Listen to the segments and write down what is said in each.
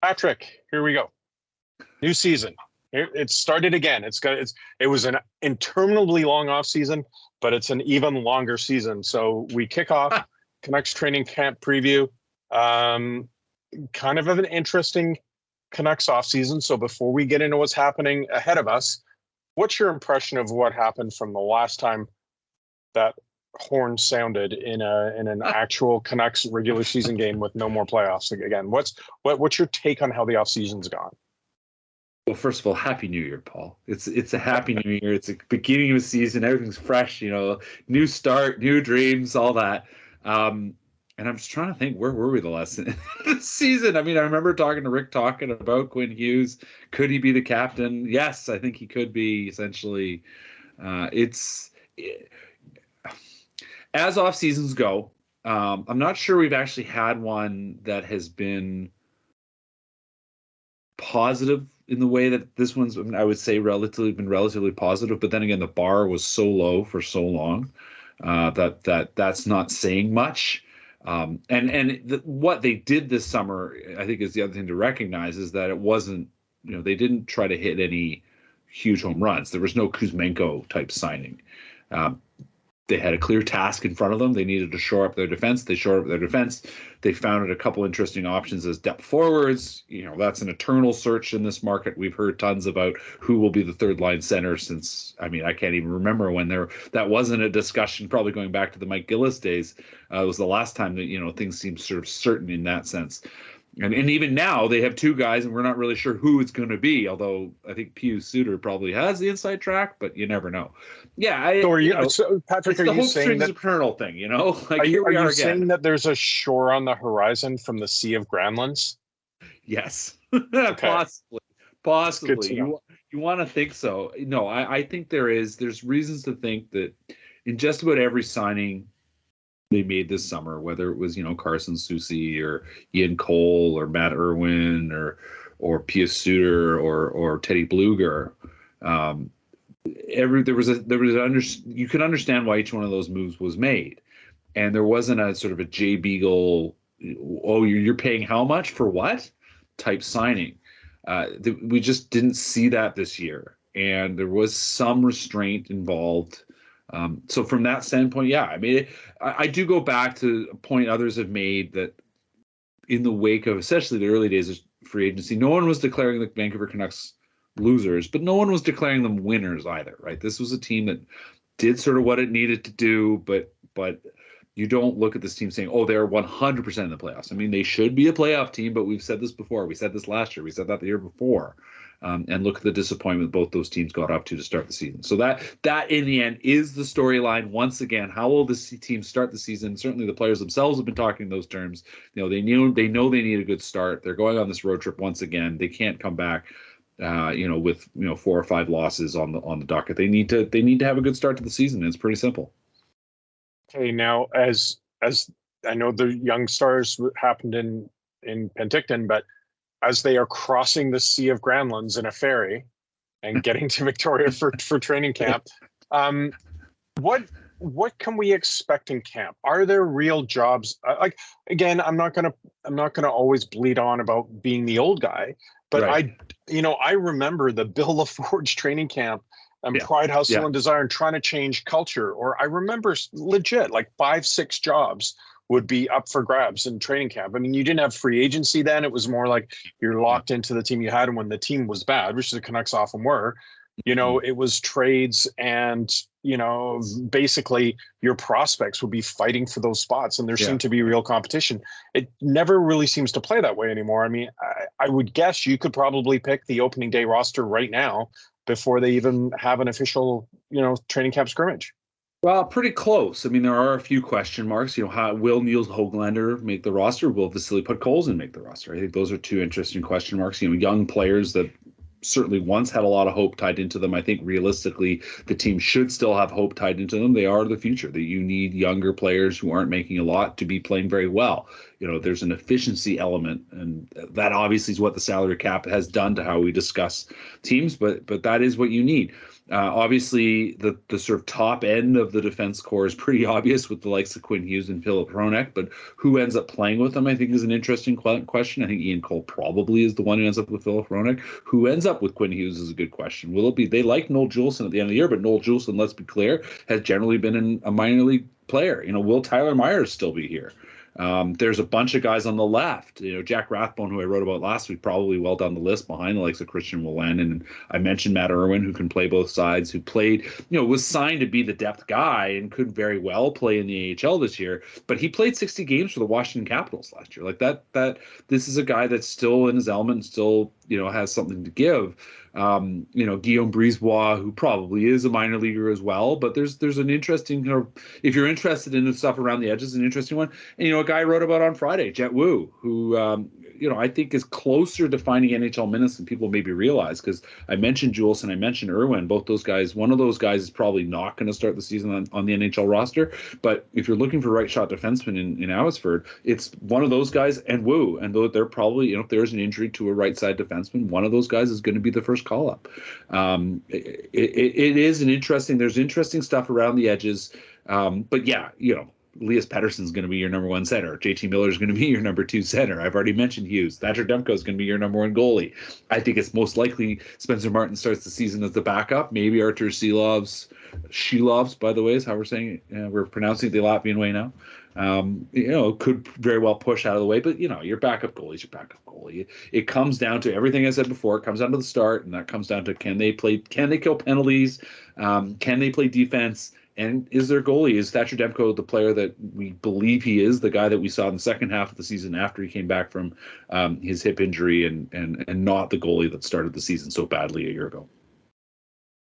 Patrick, here we go. New season. It started again. It was an interminably long off season, but it's an even longer season. So we kick off Canucks Training Camp preview. Kind of an interesting Canucks off season. So before we get into what's happening ahead of us, what's your impression of what happened from the last time that horn sounded in an actual Canucks regular season game with no more playoffs again? What's your take on how the off season's gone? Well, first of all, Happy New Year, Paul. It's a Happy New Year. It's a beginning of a season. Everything's fresh, new start, new dreams, all that. And I'm just trying to think, where were we the last season? I mean, I remember talking to Rick talking about Quinn Hughes. Could he be the captain? Yes, I think he could be, essentially. As off seasons go, I'm not sure we've actually had one that has been positive in the way that this one's, I would say, relatively positive. But then again, the bar was so low for so long that's not saying much. What they did this summer, I think, is the other thing to recognize, is that it wasn't, they didn't try to hit any huge home runs. There was no Kuzmenko type signing. They had a clear task in front of them. They needed to shore up their defense. They shored up their defense. They found a couple interesting options as depth forwards. That's an eternal search in this market. We've heard tons about who will be the third line center since, I can't even remember when that wasn't a discussion, probably going back to the Mike Gillis days. It was the last time that, things seemed sort of certain in that sense. And even now they have two guys, and we're not really sure who it's going to be. Although I think Pius Suter probably has the inside track, but you never know. Yeah, so Patrick, are you saying that eternal thing? Are you saying that there's a shore on the horizon from the Sea of Granlunds? Yes, okay. possibly. You want to think so? No, I think there's reasons to think that in just about every signing they made this summer, whether it was Carson Soucy or Ian Cole or Matt Irwin or Pius Suter or Teddy Bluger, you could understand why each one of those moves was made, and there wasn't a sort of a Jay Beagle, you're paying how much for what type signing. We just didn't see that this year, and there was some restraint involved. So from that standpoint, yeah, I do go back to a point others have made, that in the wake of especially the early days of free agency, no one was declaring the Vancouver Canucks losers, but no one was declaring them winners either, right? This was a team that did sort of what it needed to do, but you don't look at this team saying, they're 100% in the playoffs. they should be a playoff team, but we've said this before. We said this last year. We said that the year before. And look at the disappointment both those teams got up to start the season. So that in the end is the storyline. Once again, how will this team start the season? Certainly the players themselves have been talking in those terms. They know they need a good start. They're going on this road trip once again. They can't come back with 4 or 5 losses on the docket. They need to have a good start to the season. It's pretty simple. Okay, now as I know the young stars happened in Penticton, but as they are crossing the Sea of Granlunds in a ferry and getting to Victoria for training camp, what can we expect in camp? Are there real jobs? Again, I'm not gonna always bleed on about being the old guy, but right. I remember the Bill LaForge training camp and Pride, Hustle, and Desire, and trying to change culture. Or I remember legit 5-6 jobs would be up for grabs in training camp. You didn't have free agency then. It was more like you're locked into the team you had, and when the team was bad, which the Canucks often were, it was trades, and basically your prospects would be fighting for those spots, and there seemed to be real competition. It never really seems to play that way anymore. I would guess you could probably pick the opening day roster right now before they even have an official training camp scrimmage. Well, pretty close. There are a few question marks. How will Niels Höglander make the roster? Will Vasily Podkolzin make the roster? I think those are two interesting question marks. Young players that certainly once had a lot of hope tied into them. I think realistically, the team should still have hope tied into them. They are the future. That you need younger players who aren't making a lot to be playing very well. There's an efficiency element, and that obviously is what the salary cap has done to how we discuss teams. But that is what you need. Obviously, the sort of top end of the defense core is pretty obvious with the likes of Quinn Hughes and Philip Hronek, but who ends up playing with them, I think, is an interesting question. I think Ian Cole probably is the one who ends up with Philip Hronek. Who ends up with Quinn Hughes is a good question. Will it be, they like Noel Juleson at the end of the year, but Noel Juleson, let's be clear, has generally been a minor league player. Will Tyler Myers still be here? There's a bunch of guys on the left. Jack Rathbone, who I wrote about last week, probably well down the list behind the likes of Christian Wolanin. And I mentioned Matt Irwin, who can play both sides, who played, was signed to be the depth guy and could very well play in the AHL this year. But he played 60 games for the Washington Capitals last year. Like that this is a guy that's still in his element, still, has something to give. Guillaume Brisebois, who probably is a minor leaguer as well, but there's an interesting, if you're interested in the stuff around the edges, an interesting one. And, a guy I wrote about on Friday, Jet Wu, who, I think is closer to finding NHL minutes than people maybe realize, because I mentioned Jules and I mentioned Irwin, both those guys. One of those guys is probably not going to start the season on the NHL roster, but if you're looking for right shot defenseman in Abbotsford, it's one of those guys and Wu, and they're probably, if there's an injury to a right side defenseman, one of those guys is going to be the first call up. It is there's interesting stuff around the edges, but yeah, Elias Pettersson's going to be your number one center. JT Miller's going to be your number two center. I've already mentioned Hughes. Thatcher Demko is going to be your number one goalie. I think it's most likely Spencer Martin starts the season as the backup. Maybe Artur Shilovs, by the way, is how we're saying it. We're pronouncing it the Latvian way now. Could very well push out of the way, but your backup goalie is your backup goalie. It comes down to everything I said before. It comes down to the start, and that comes down to can they kill penalties? Can they play defense? And is Thatcher Demko the player that we believe he is, the guy that we saw in the second half of the season after he came back from his hip injury, and not the goalie that started the season so badly a year ago?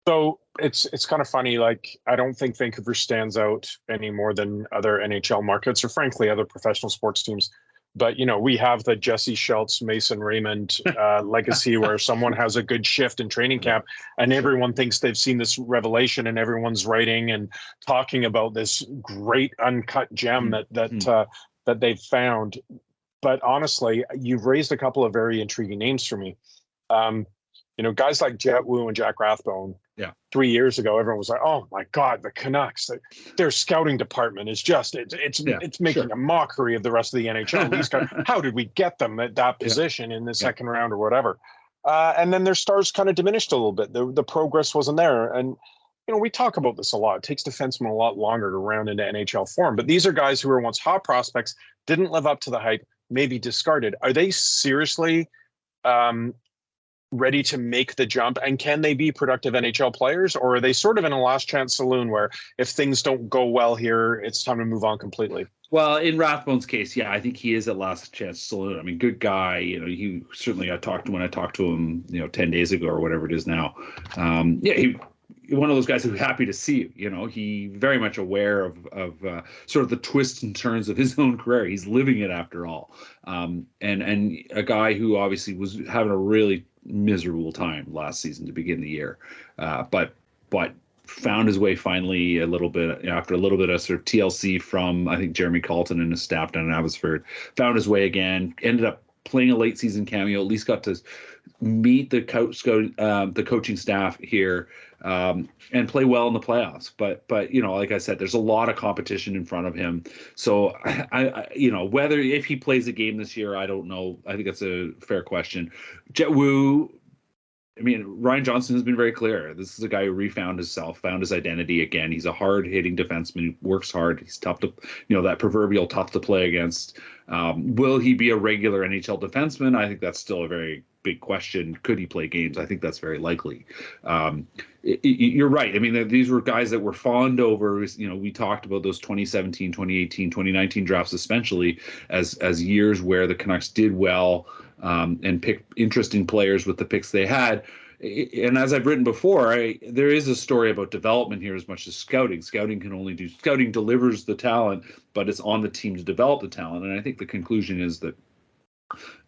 So it's kind of funny. Like, I don't think Vancouver stands out any more than other NHL markets, or frankly other professional sports teams. But we have the Jesse Schultz, Mason Raymond legacy, where someone has a good shift in training camp, and everyone thinks they've seen this revelation, and everyone's writing and talking about this great uncut gem that they've found. But honestly, you've raised a couple of very intriguing names for me. Guys like Jet Wu and Jack Rathbone. Yeah. 3 years ago, everyone was like, "Oh my God, the Canucks! Their scouting department is it's making a mockery of the rest of the NHL. These guys, how did we get them at that position in the second round or whatever?" And then their stars kind of diminished a little bit. The progress wasn't there, and we talk about this a lot. It takes defensemen a lot longer to round into NHL form. But these are guys who were once hot prospects, didn't live up to the hype, maybe discarded. Are they seriously ready to make the jump, and can they be productive NHL players, or are they sort of in a last chance saloon where if things don't go well here, it's time to move on completely? Well, in Rathbone's case, yeah, I think he is at last chance saloon. I mean, good guy. He certainly, I talked to him, 10 days ago or whatever it is now. He one of those guys who's happy to see you. He very much aware of sort of the twists and turns of his own career. He's living it after all, and a guy who obviously was having a really miserable time last season to begin the year, but found his way finally a little bit after a little bit of sort of TLC from, I think, Jeremy Colton and his staff down in Abbotsford. Found his way again, ended up playing a late season cameo, at least got to meet the coaching staff here, and play well in the playoffs. But like I said, there's a lot of competition in front of him. So I whether if he plays a game this year, I don't know. I think that's a fair question. Jet Wu, I mean, Ryan Johnston has been very clear. This is a guy who refound himself, found his identity again. He's a hard-hitting defenseman who works hard. He's tough to, that proverbial tough to play against. Will he be a regular NHL defenseman? I think that's still a very big question. Could he play games? I think that's very likely. You're right. I mean, these were guys that were fawned over. We talked about those 2017, 2018, 2019 drafts especially as years where the Canucks did well, and picked interesting players with the picks they had. And as I've written before, there is a story about development here as much as scouting. Scouting delivers the talent, but it's on the team to develop the talent. And I think the conclusion is that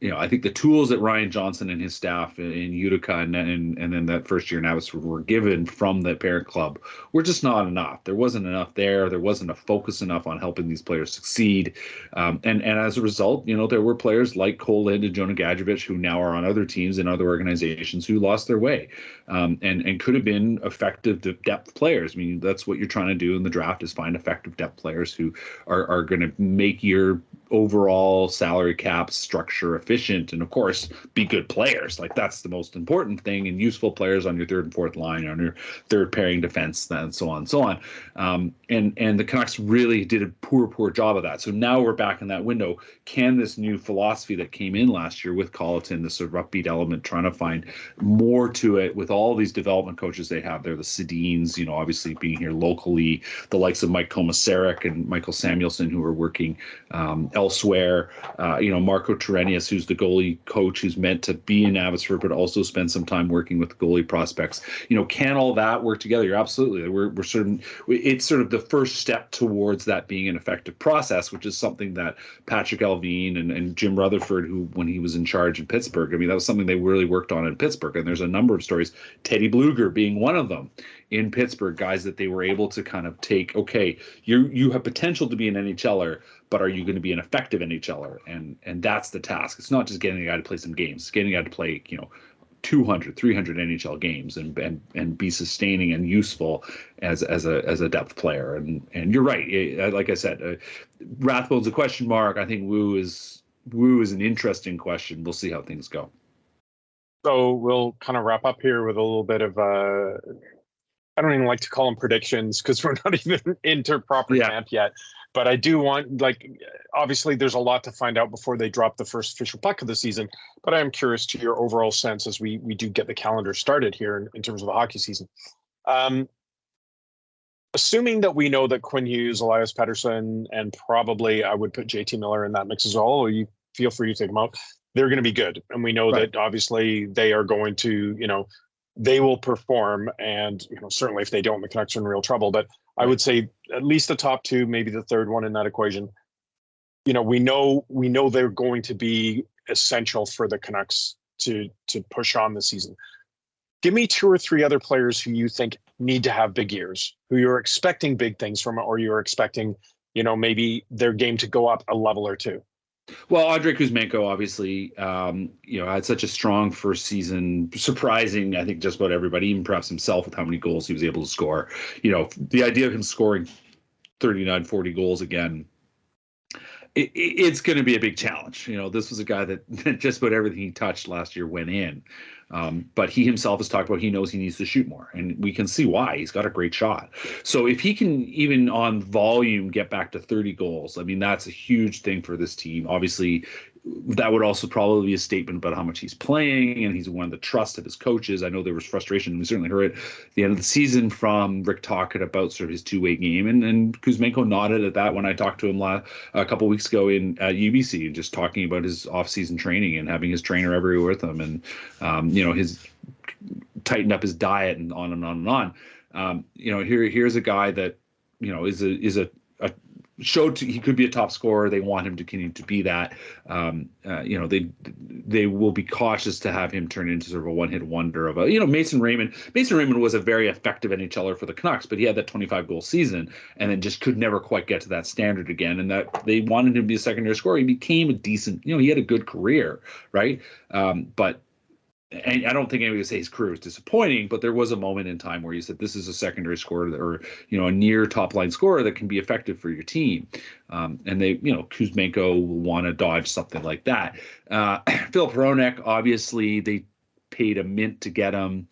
I think the tools that Ryan Johnston and his staff in Utica and then that first year in Abbotsford were given from the parent club were just not enough. There wasn't enough there. There wasn't a focus enough on helping these players succeed. And as a result, there were players like Cole Lind and Jonah Gadjevich who now are on other teams and other organizations who lost their way and could have been effective depth players. I mean, that's what you're trying to do in the draft is find effective depth players who are going to make your overall salary cap structure efficient and of course be good players. Like that's the most important thing, and useful players on your third and fourth line, on your third pairing defense, and so on and so on. And the Canucks really did a poor job of that. So now we're back in that window. Can this new philosophy that came in last year with Colleton, this sort of upbeat element, trying to find more to it with all these development coaches they have there, the Sedins, obviously being here locally, the likes of Mike Komisarek and Michael Samuelson who are working elsewhere, Marco Terenius, who's the goalie coach who's meant to be in Abbotsford but also spend some time working with the goalie prospects. Can all that work together? You're absolutely. We're certain it's sort of the first step towards that being an effective process, which is something that Patrick Alvin and Jim Rutherford, who when he was in charge in Pittsburgh, I mean, that was something they really worked on in Pittsburgh. And there's a number of stories, Teddy Bluger being one of them in Pittsburgh, guys that they were able to kind of take, okay, you have potential to be an NHLer, but are you going to be an effective NHLer? And that's the task. It's not just getting a guy to play some games. It's getting a guy to play, 200, 300 NHL games and be sustaining and useful as a depth player. And you're right. Like I said, Rathbone's a question mark. I think Wu is an interesting question. We'll see how things go. So we'll kind of wrap up here with a little bit of I don't even like to call them predictions because we're not even into proper camp yet. But I do want, obviously there's a lot to find out before they drop the first official puck of the season. But I am curious to your overall sense as we do get the calendar started here in terms of the hockey season. Assuming that we know that Quinn Hughes, Elias Pettersson, and probably I would put JT Miller in that mix as well, or you feel free to take them out, they're going to be good. And we know that obviously they are going to, they will perform. And, certainly if they don't, the Canucks are in real trouble. But I would say at least the top two, maybe the third one in that equation. We know they're going to be essential for the Canucks to push on the season. Give me two or three other players who you think need to have big years, who you're expecting big things from, or you're expecting, maybe their game to go up a level or two. Well, Andrei Kuzmenko, obviously, had such a strong first season, surprising, I think, just about everybody, even perhaps himself, with how many goals he was able to score. The idea of him scoring 39, 40 goals again, it's going to be a big challenge. This was a guy that just about everything he touched last year went in. But he himself has talked about he knows he needs to shoot more, and we can see why. He's got a great shot. So if he can, even on volume, get back to 30 goals, I mean, that's a huge thing for this team. Obviously, that would also probably be a statement about how much he's playing, and he's won the trust of his coaches. I know there was frustration, and we certainly heard it at the end of the season from Rick Tocchet about sort of his two-way game, and Kuzmenko nodded at that when I talked to him a couple of weeks ago in UBC, just talking about his off-season training and having his trainer everywhere with him, and his tightened up his diet and on and on and on. Here's a guy that is a showed he could be a top scorer. They want him to continue to be that. They will be cautious to have him turn into sort of a one-hit wonder of Mason Raymond. Mason Raymond was a very effective NHLer for the Canucks, but he had that 25-goal season and then just could never quite get to that standard again. And that they wanted him to be a secondary scorer. He became a decent, he had a good career, right? But and I don't think anybody would say his career was disappointing, but there was a moment in time where you said this is a secondary scorer or a near top line scorer that can be effective for your team. And they, Kuzmenko will want to dodge something like that. Philip Hronek, obviously, they paid a mint to get him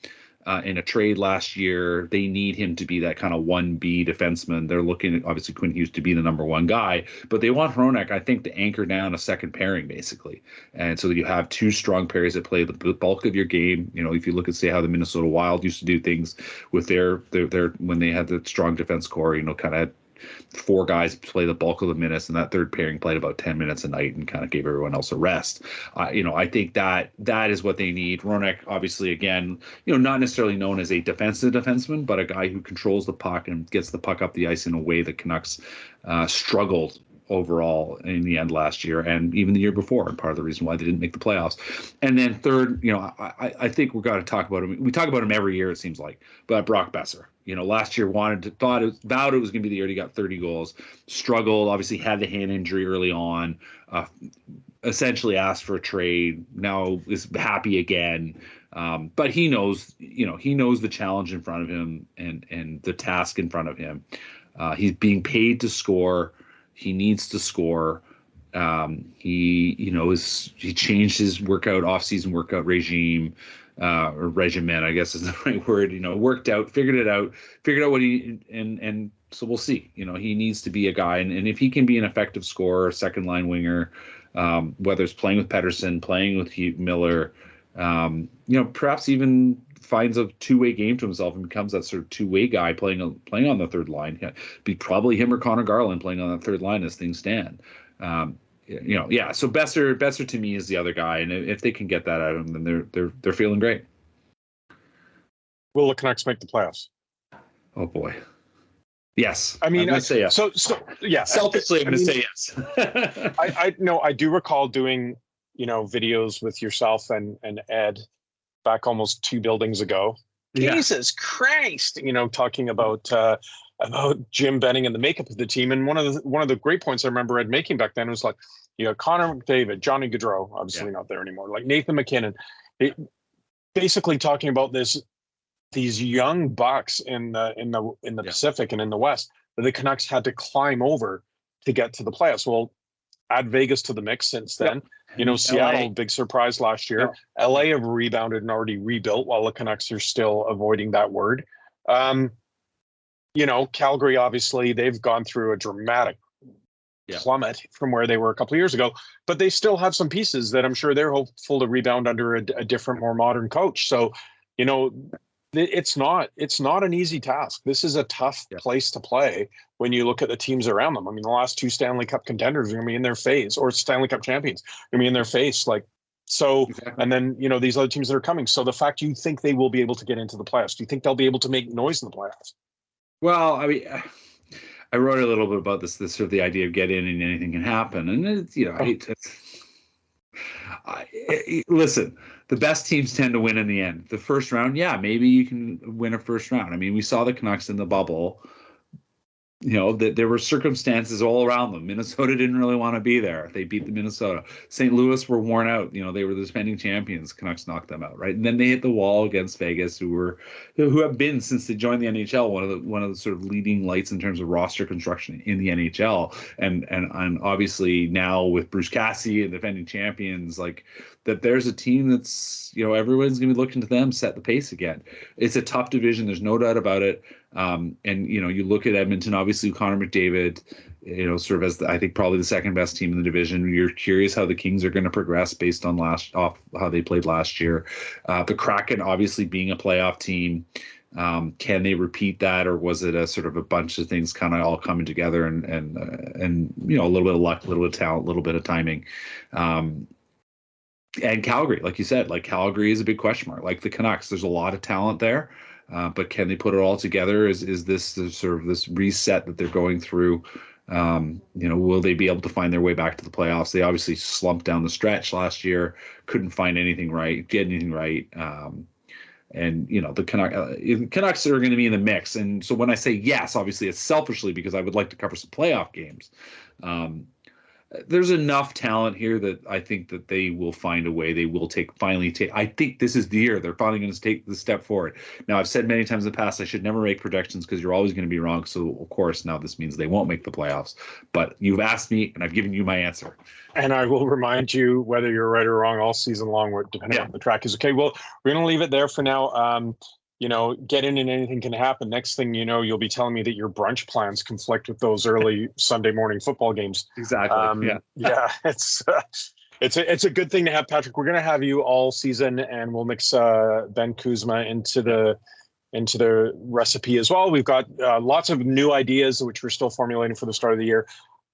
in a trade last year. They need him to be that kind of 1B defenseman. They're looking at, obviously, Quinn Hughes to be the number one guy, but they want Hronek, I think, to anchor down a second pairing, basically. And so that you have two strong pairs that play the bulk of your game. If you look at, say, how the Minnesota Wild used to do things with their when they had the strong defense core, kind of four guys play the bulk of the minutes, and that third pairing played about 10 minutes a night and kind of gave everyone else a rest. I think that is what they need. Hronek, obviously, again, not necessarily known as a defensive defenseman, but a guy who controls the puck and gets the puck up the ice in a way the Canucks struggled overall in the end last year, and even the year before, and part of the reason why they didn't make the playoffs. And then third, I think we've got to talk about him. We talk about him every year, it seems like, but Brock Besser. Last year vowed it was going to be the year he got 30 goals, struggled, obviously had the hand injury early on, essentially asked for a trade, now is happy again. But he knows the challenge in front of him and the task in front of him. He's being paid to score. He needs to score. He changed his off-season workout regime, or regimen, I guess is the right word. Figured out what and so we'll see. He needs to be a guy, and if he can be an effective scorer, second line winger, whether it's playing with Pettersson, playing with Miller, perhaps even finds a two-way game to himself and becomes that sort of two-way guy playing on the third line. Be probably him or Connor Garland playing on that third line as things stand. So Besser to me is the other guy, and if they can get that out of him, then they're feeling great. Will the Canucks make the playoffs? Oh boy, yes. I mean, I say yes. So yeah. Selfishly, I'm going to say yes. I do recall doing videos with yourself and Ed back almost 2 buildings ago. Yeah. Jesus Christ, talking about Jim Benning and the makeup of the team. And one of the great points I remember Ed making back then was like, Connor McDavid, Johnny Gaudreau, obviously not there anymore, like Nathan McKinnon, basically talking about these young bucks in the Pacific and in the West that the Canucks had to climb over to get to the playoffs. Well, add Vegas to the mix since then. Seattle, LA. Big surprise last year. Yeah. LA have rebounded and already rebuilt while the Canucks are still avoiding that word. Calgary, obviously, they've gone through a dramatic plummet from where they were a couple of years ago, but they still have some pieces that I'm sure they're hopeful to rebound under a different, more modern coach. So, it's not an easy task. This is a tough place to play when you look at the teams around them. I mean, the last 2 Stanley Cup contenders are going to be in their face, or Stanley Cup champions are going to be in their face. Exactly. And then, these other teams that are coming. So the fact you think they will be able to get into the playoffs, do you think they'll be able to make noise in the playoffs? Well, I mean, I wrote a little bit about this sort of the idea of get in and anything can happen. And listen, the best teams tend to win in the end. The first round, maybe you can win a first round. I mean, we saw the Canucks in the bubble. That there were circumstances all around them. Minnesota didn't really want to be there. They beat the Minnesota. St. Louis were worn out. They were the defending champions. Canucks knocked them out, right? And then they hit the wall against Vegas, who have been, since they joined the NHL, one of the sort of leading lights in terms of roster construction in the NHL. And obviously now with Bruce Cassidy and defending champions, like that, there's a team that's everyone's going to be looking to them set the pace again. It's a tough division. There's no doubt about it. And you look at Edmonton, obviously Connor McDavid, sort of as I think probably the second best team in the division. You're curious how the Kings are going to progress based on off how they played last year. The Kraken obviously being a playoff team. Can they repeat that, or was it a sort of a bunch of things kind of all coming together and a little bit of luck, a little bit of talent, a little bit of timing. And Calgary, like you said, Calgary is a big question mark. Like the Canucks, there's a lot of talent there. But can they put it all together? Is this the sort of this reset that they're going through? Will they be able to find their way back to the playoffs? They obviously slumped down the stretch last year, couldn't find anything right, get anything right. The Canucks are going to be in the mix. And so when I say yes, obviously it's selfishly because I would like to cover some playoff games. There's enough talent here that I think that they will find a way. They will finally take. I think this is the year they're finally going to take the step forward. Now, I've said many times in the past I should never make predictions because you're always going to be wrong. So, of course, now this means they won't make the playoffs. But you've asked me, and I've given you my answer. And I will remind you whether you're right or wrong all season long, depending on what the track is. Okay, well, we're going to leave it there for now. Get in and anything can happen. Next thing you know, you'll be telling me that your brunch plans conflict with those early Sunday morning football games. Exactly. It's a good thing to have, Patrick. We're going to have you all season, and we'll mix Ben Kuzma into the recipe as well. We've got lots of new ideas, which we're still formulating for the start of the year.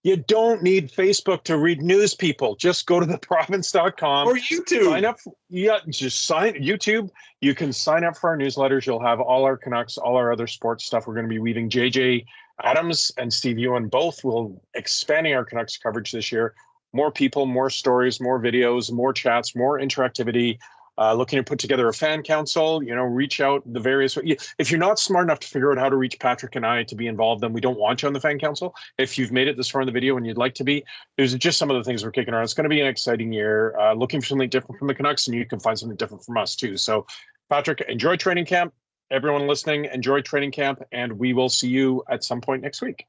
You don't need Facebook to read news, people. Just go to theprovince.com. Or YouTube. Sign up. YouTube. You can sign up for our newsletters. You'll have all our Canucks, all our other sports stuff. We're going to be weaving JJ Adams and Steve Ewan both will expanding our Canucks coverage this year. More people, more stories, more videos, more chats, more interactivity. Looking to put together a fan council, reach out the various. If you're not smart enough to figure out how to reach Patrick and I to be involved, then we don't want you on the fan council. If you've made it this far in the video and you'd like to be, there's just some of the things we're kicking around. It's going to be an exciting year. Looking for something different from the Canucks, and you can find something different from us too. So, Patrick, enjoy training camp. Everyone listening, enjoy training camp, and we will see you at some point next week.